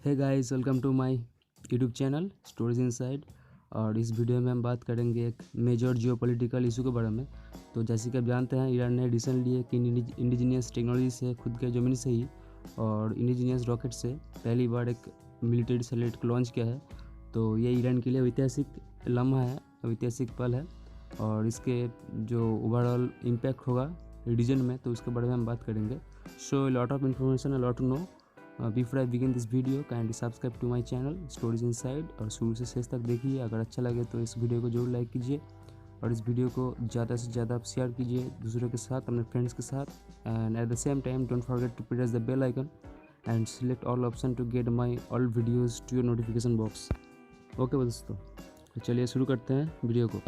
Hey guys, welcome to my YouTube channel stories inside. और इस video में हम बात करेंगे एक मेजर जियोपॉलिटिकल इशू के बारे में। तो जैसे कि आप जानते हैं, ईरान ने रिसेंटली एक इंडिजीनियस टेक्नोलॉजी से, खुद के ज़मीन से ही और इंडिजीनियस रॉकेट से पहली बार एक मिलिट्री सैटेलाइट को लॉन्च किया है। तो ये ईरान के लिए ऐतिहासिक लम्हा है, ऐतिहासिक पल है। और इसके जो ओवरऑल इम्पैक्ट होगा रीजन में, तो उसके बारे में हम बात करेंगे। So lot of information, a lot to know. Before I begin this video, kindly subscribe to my channel stories inside और शुरू से शेष तक देखिए। अगर अच्छा लगे तो इस वीडियो को जरूर लाइक कीजिए और इस वीडियो को ज़्यादा से ज़्यादा आप शेयर कीजिए दूसरों के साथ, अपने फ्रेंड्स के साथ। And at the same time don't forget to press the bell icon and select all option to get my all videos to your notification box. Okay दोस्तों, तो चलिए शुरू करते हैं वीडियो को।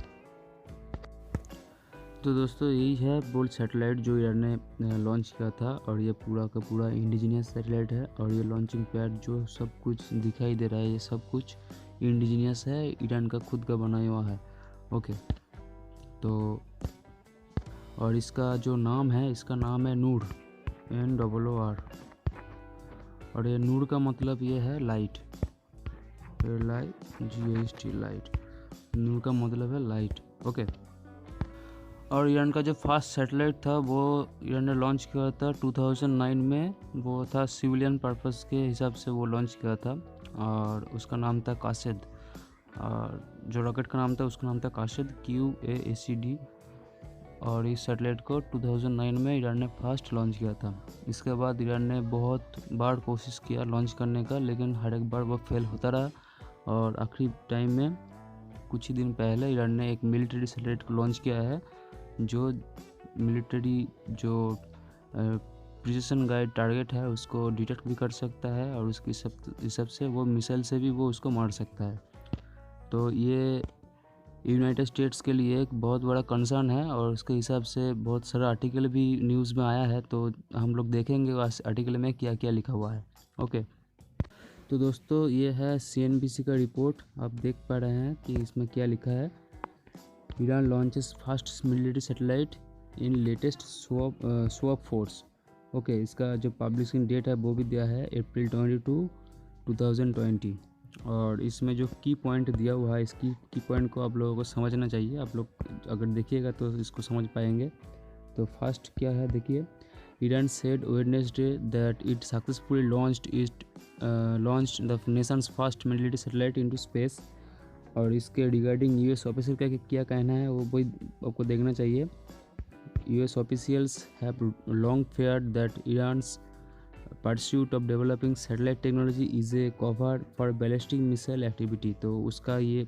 तो दोस्तों, यही है बोल्ट सैटेलाइट जो ईरान ने लॉन्च किया था। और ये पूरा का पूरा इंडिजीनियस सैटेलाइट है। और ये लॉन्चिंग पैड जो सब कुछ दिखाई दे रहा है, ये सब कुछ इंडिजीनियस है, ईरान का खुद का बनाया हुआ है। ओके, तो और इसका जो नाम है, इसका नाम है नूर, NOOR। और ये नूर का मतलब ये है लाइट, LIGHT, लाइट। नूर का मतलब है लाइट। ओके, और ईरान का जो फर्स्ट सैटेलाइट था वो ईरान ने लॉन्च किया था 2009 में। वो था सिविलियन पर्पस के हिसाब से वो लॉन्च किया था और उसका नाम था कासिद। और जो रॉकेट का नाम था उसका नाम था कासिद, QACD। और इस सैटेलाइट को 2009 में ईरान ने फर्स्ट लॉन्च किया था। इसके बाद ईरान ने बहुत बार कोशिश किया लॉन्च करने का, लेकिन हर एक बार वो फेल होता रहा। और आखिरी टाइम में कुछ ही दिन पहले ईरान ने एक मिलिट्री सैटेलाइट को लॉन्च किया है, जो मिलिट्री जो प्रिसिशन गाइड टारगेट है उसको डिटेक्ट भी कर सकता है और उसकी हिसाब से वो मिसाइल से भी वो उसको मार सकता है। तो ये यूनाइटेड स्टेट्स के लिए एक बहुत बड़ा कंसर्न है और उसके हिसाब से बहुत सारा आर्टिकल भी न्यूज़ में आया है। तो हम लोग देखेंगे उस आर्टिकल में क्या क्या लिखा हुआ है। ओके, तो दोस्तों, ये है CNBC का रिपोर्ट। आप देख पा रहे हैं कि इसमें क्या लिखा है। Iran launches first military satellite इन लेटेस्ट स्वॉप फोर्स। ओके, इसका जो पब्लिशिंग डेट है वो भी दिया है April 22, 2020। और इसमें जो की पॉइंट दिया हुआ है, इसकी की पॉइंट को आप लोगों को समझना चाहिए। आप लोग अगर देखिएगा तो इसको समझ पाएंगे। तो फर्स्ट क्या है, देखिए। Iran said Wednesday that it successfully launched the Nations first military satellite into space. और इसके रिगार्डिंग US ऑफिसर का क्या कहना है वो भी आपको देखना चाहिए। US officials have long feared that Iran's pursuit of developing satellite technology is a cover for ballistic missile activity. तो उसका ये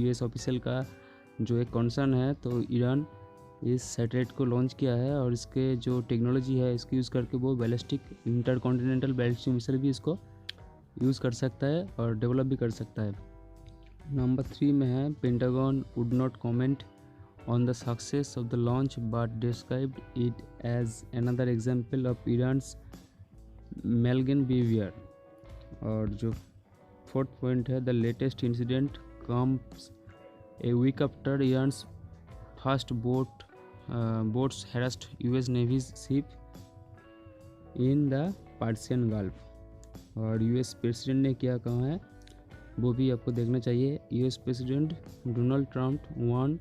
US ऑफिशियल का जो एक कंसर्न है, तो ईरान इस सैटेलाइट को लॉन्च किया है और इसके जो टेक्नोलॉजी है इसको यूज़ करके वो बैलिस्टिक इंटरकॉन्टिनेंटल बैलिस्टिक मिसाइल भी इसको यूज़ कर सकता है और डेवलप भी कर सकता है। नंबर 3 में है, Pentagon would not comment on the success of the launch but described it as another example of Iran's malign behaviour. और जो फोर्थ पॉइंट है, the latest incident comes a week after Iran's first boats harassed US navy's ship in the Persian Gulf. और US president ने क्या कहा है वो भी आपको देखना चाहिए। US president Donald Trump warned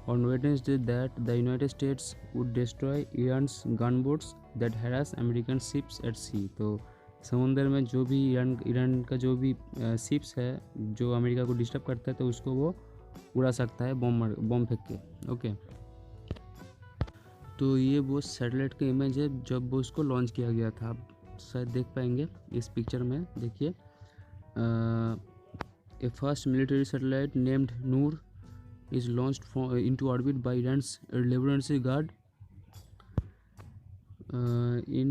on Wednesday that the United States would destroy Iran's gunboats that harass American ships at sea. तो समुंदर में जो भी ईरान का जो भी शिप्स है जो अमेरिका को डिस्टर्ब करता है, तो उसको वो उड़ा सकता है बम फेंक के। ओके, तो ये वो सैटेलाइट का इमेज है जब वो उसको लॉन्च किया गया था। आप शायद देख पाएंगे इस पिक्चर में, देखिए। A first military satellite named Noor is launched into orbit by Iran's Revolutionary Guard in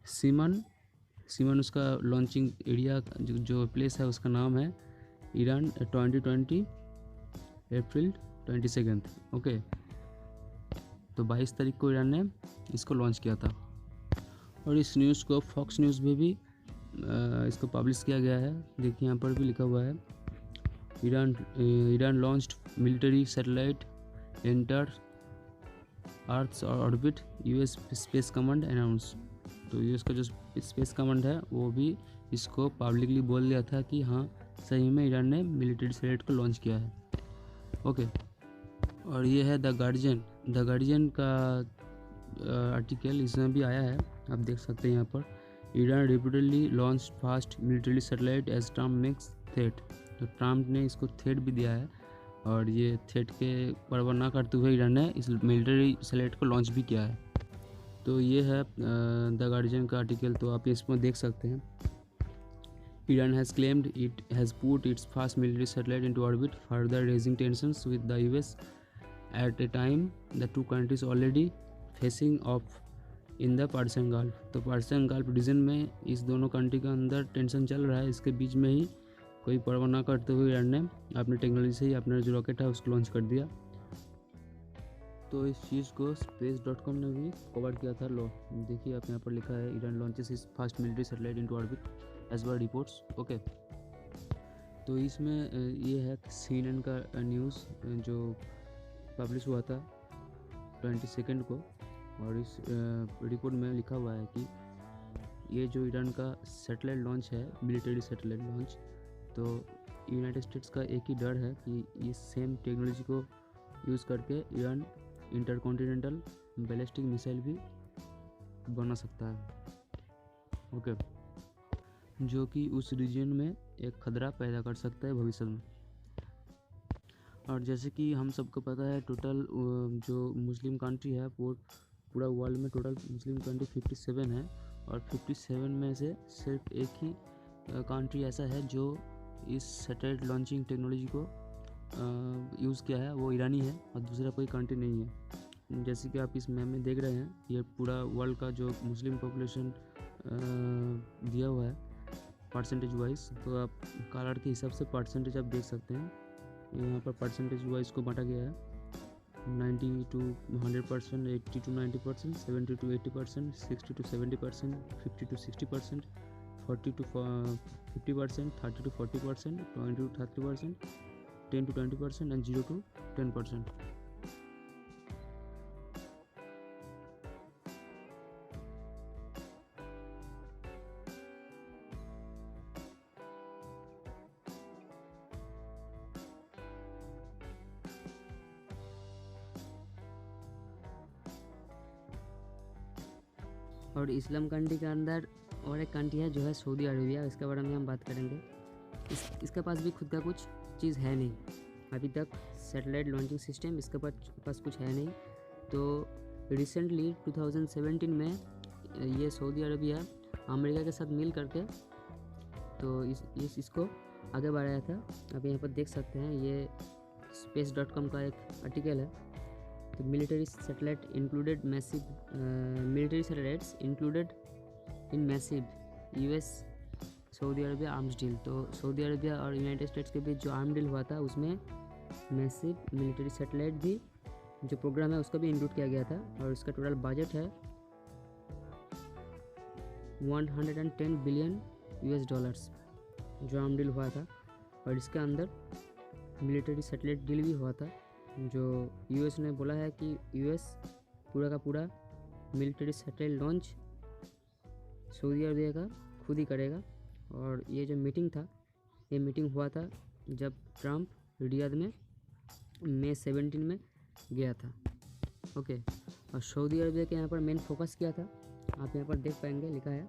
semen उसका लॉन्चिंग एरिया जो प्लेस है उसका नाम है। Iran 2020 April 22। ओके, तो 22 तारीख को ईरान ने इसको लॉन्च किया था। और इस न्यूज़ को फॉक्स न्यूज़ में भी इसको पब्लिश किया गया है। देखिए, यहाँ पर भी लिखा हुआ है, Iran launched military satellite enter earth orbit, US space command announce. तो US का जो स्पेस कमांड है वो भी इसको पब्लिकली बोल दिया था कि हाँ सही में ईरान ने मिलिट्री सैटेलाइट को लॉन्च किया है। ओके, और ये है द गार्जियन का आर्टिकल, इसमें भी आया है, आप देख सकते हैं यहाँ पर। Iran reportedly launch fast military satellite as Trump makes threat. तो ट्रम्प ने इसको थ्रेट भी दिया है, और ये थ्रेट के परवाह ना करते हुए ईरान ने इस मिलिट्री सैटेलाइट को लॉन्च भी किया है। तो ये है द गार्जियन का आर्टिकल, तो आप इसमें देख सकते हैं। Iran has claimed it has put its first military satellite into orbit, further raising tensions with the US at a time the two countries already facing off in the Persian Gulf। तो Persian gulf reason में इस दोनों country के अंदर tension चल रहा है, इसके बीच में ही कोई परवाह ना करते हुए ईरान ने अपनी टेक्नोलॉजी से ही अपना जो रॉकेट है उसको लॉन्च कर दिया। तो इस चीज़ को space.com ने भी कवर किया था। लो देखिए, आप यहाँ पर लिखा है Iran launches is first military satellite into orbit as per reports. Okay, तो इसमें ये है CNN का न्यूज़ जो पब्लिश हुआ था 22 को, और इस रिपोर्ट में लिखा हुआ है कि ये जो ईरान का सैटेलाइट लॉन्च है, मिलिट्री सैटेलाइट लॉन्च, तो यूनाइटेड स्टेट्स का एक ही डर है कि ये सेम टेक्नोलॉजी को यूज़ करके ईरान इंटरकॉन्टिनेंटल बैलिस्टिक मिसाइल भी बना सकता है। ओके, जो कि उस रीजन में एक खतरा पैदा कर सकता है भविष्य में। और जैसे कि हम सबको पता है, टोटल जो मुस्लिम कंट्री है, पूरा वर्ल्ड में टोटल मुस्लिम कंट्री 57 है, और 57 में से सिर्फ एक ही कंट्री ऐसा है जो इस सैटेलाइट लॉन्चिंग टेक्नोलॉजी को यूज़ किया है, वो ईरानी है, और दूसरा कोई कंट्री नहीं है। जैसे कि आप इस मैप में देख रहे हैं, ये पूरा वर्ल्ड का जो मुस्लिम पॉपुलेशन दिया हुआ है परसेंटेज वाइज, तो आप कलर के हिसाब से परसेंटेज आप देख सकते हैं। यहाँ पर परसेंटेज वाइज को बांटा गया है 90 to 100%, 80 to 90%, 70 to 80%, 60 to 70%, 50 to 60%, 40 to 50%, 30 to 40%, 20 to 30%, 10 to 20%, and 0 to 10%। और इस्लाम कंट्री के अंदर और एक कंट्री है जो है सऊदी अरेबिया, इसके बारे में हम बात करेंगे। इसके पास भी खुद का कुछ चीज़ है नहीं अभी तक, सैटेलाइट लॉन्चिंग सिस्टम इसके पास कुछ है नहीं। तो रिसेंटली 2017 में ये सऊदी अरेबिया अमेरिका के साथ मिल करके तो इसको आगे बढ़ाया था। आप यहाँ पर देख सकते हैं, ये space.com का एक आर्टिकल है। तो military satellite included massive military satellites included in massive US Saudi Arabia arms deal. तो सऊदी अरेबिया और यूनाइटेड स्टेट्स के बीच जो आर्म डील हुआ था, उसमें मैसिव मिलिट्री सैटेलाइट भी जो प्रोग्राम है उसका भी इंक्लूड किया गया था, और इसका टोटल बजट है $110 बिलियन जो आर्म डील हुआ था। और इसके अंदर मिलिट्री सैटेलाइट डील भी हुआ था, जो US ने बोला है कि US पूरा का पूरा military satellite launch Saudi Arabia का खुद ही करेगा। और ये जो मीटिंग था, ये मीटिंग हुआ था जब ट्रम्प रियाद में May 17 में गया था। ओके, और सऊदी अरेबिया के यहाँ पर मेन फोकस किया था, आप यहाँ पर देख पाएंगे, लिखा है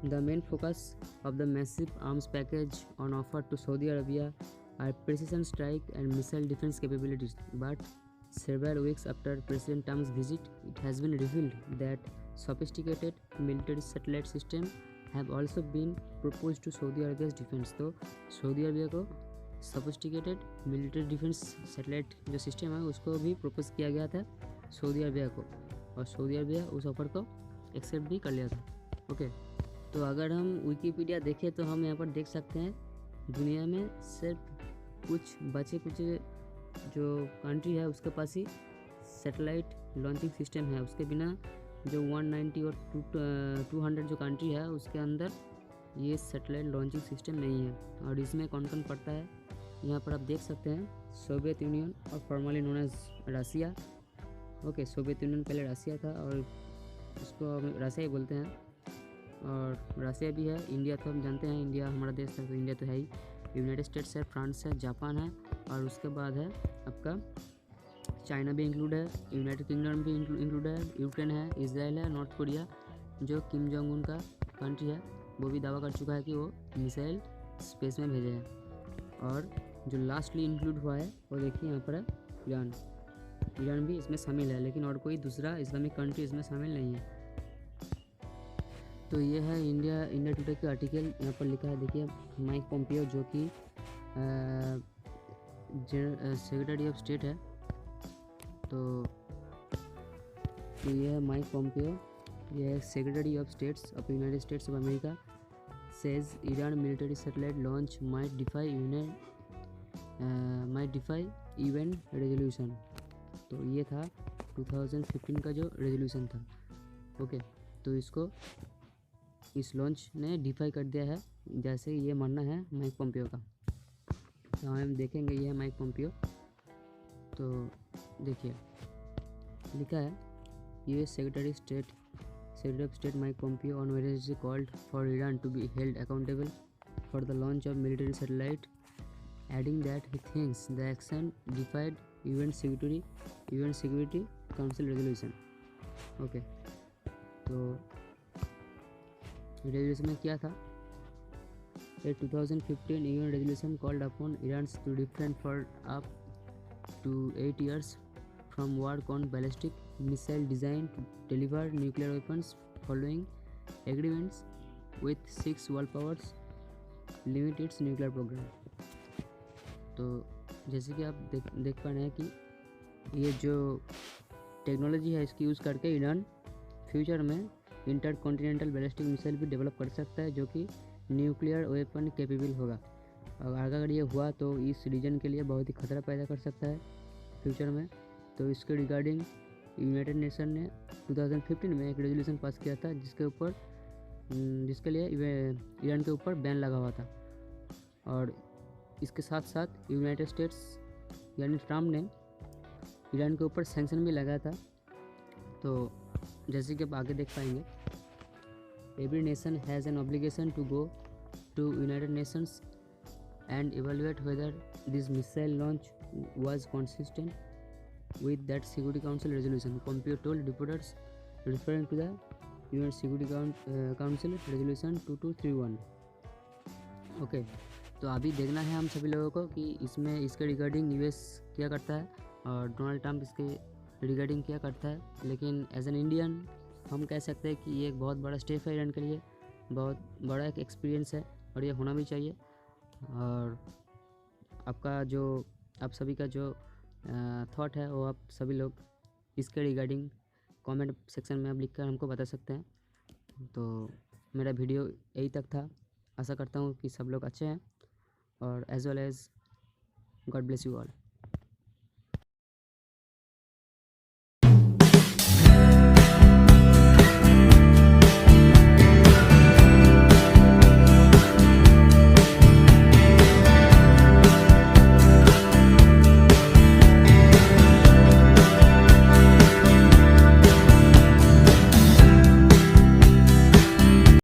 the main focus of the massive arms package on offer to Saudi Arabia are precision strike and missile defense capabilities, but several weeks after President Trump's visit, it has been revealed that sophisticated military satellite systems have also been proposed to Saudi Arabia's defense। तो Saudi Arabia को sophisticated military defense satellite जो system है उसको भी propose किया गया था Saudi Arabia को, और सऊदी अरबिया उस ऑफर को एक्सेप्ट भी कर लिया था। ओके, तो अगर हम विकीपीडिया देखें तो हम यहाँ पर देख सकते हैं दुनिया में सिर्फ कुछ बचे कुछ जो कंट्री है उसके पास ही सैटेलाइट लॉन्चिंग सिस्टम है। उसके बिना जो 190 और 200 जो कंट्री है उसके अंदर ये सैटेलाइट लॉन्चिंग सिस्टम नहीं है। और इसमें कौन कौन पड़ता है यहाँ पर आप देख सकते हैं, सोवियत यूनियन और फॉर्मली नोन एज रसिया। ओके, सोवियत यूनियन पहले रसिया था और उसको रसिया ही बोलते हैं। और रसिया भी है, इंडिया तो हम जानते हैं, इंडिया हमारा देश है तो इंडिया तो है ही, यूनाइटेड स्टेट्स है, फ्रांस है, जापान है, और उसके बाद है आपका चाइना भी इंक्लूड है, यूनाइटेड किंगडम भी इंक्लूड है, यूक्रेन है, इजराइल है, नॉर्थ कोरिया जो किम जोंग उन का कंट्री है वो भी दावा कर चुका है कि वो मिसाइल स्पेस में भेजे हैं। और जो लास्टली इंक्लूड हुआ है वो देखिए यहाँ पर है ईरान। ईरान भी इसमें शामिल है, लेकिन और कोई दूसरा इस्लामिक कंट्री इसमें शामिल नहीं है। तो ये है इंडिया टुडे के आर्टिकल। यहाँ पर लिखा है देखिए माइक पोम्पियो जो कि सेक्रेटरी ऑफ स्टेट है। तो ये है माइक पोम्पियो, ये है secretary of states of United States of America says Iran military satellite launch might defy UN resolution. तो ये था 2015 का जो रेजोल्यूशन था। ओके, तो इसको इस लॉन्च ने डिफाई कर दिया है, जैसे ये मानना है माइक पोम्पियो का। तो हम देखेंगे ये है माइक पोम्पियो। तो देखिए लिखा है US secretary of state Mike Pompeo on Wednesday called for Iran to be held accountable for the launch of military satellite, adding that he thinks the action defied UN Security Council resolution. Okay, तो resolution में क्या था? A 2015 UN resolution called upon Iran to refrain for up to 8 years from work on ballistic missile designed to deliver nuclear weapons following agreements with 6 world powers limit its nuclear program. तो जैसे कि आप देख पा रहे हैं कि ये जो टेक्नोलॉजी है इसकी यूज़ करके ईरान फ्यूचर में इंटर कॉन्टिनेंटल बैलिस्टिक मिसाइल भी डेवलप कर सकता है जो कि न्यूक्लियर वेपन कैपेबल होगा। और अगर ये हुआ तो इस रीजन के लिए बहुत ही खतरा पैदा कर सकता है फ्यूचर में। तो इसके रिगार्डिंग यूनाइटेड नेशन ने 2015 में एक रेजोल्यूशन पास किया था जिसके लिए ईरान के ऊपर बैन लगा हुआ था। और इसके साथ साथ यूनाइटेड स्टेट्स यानी ट्रम्प ने ईरान के ऊपर सैंक्शन भी लगाया था। तो जैसे कि आप आगे देख पाएंगे, every nation has an obligation to go to United Nations and evaluate whether this missile launch was consistent with that Security Council resolution, Pompeo told reporters referring to the UN Security Council resolution 2231. Okay, तो अभी देखना है हम सभी लोगों को कि इसमें इसके रिगार्डिंग यूएस क्या करता है और डोनाल्ड ट्रंप इसके रिगार्डिंग क्या करता है। लेकिन एज एन इंडियन हम कह सकते हैं कि ये एक बहुत बड़ा स्टेप है ईरान के लिए, बहुत बड़ा एक एक्सपीरियंस है और ये होना भी चाहिए। और आप सभी का जो थॉट है वो आप सभी लोग इसके रिगार्डिंग कमेंट सेक्शन में आप लिखकर हमको बता सकते हैं। तो मेरा वीडियो यही तक था। आशा करता हूँ कि सब लोग अच्छे हैं और as well as God bless you all.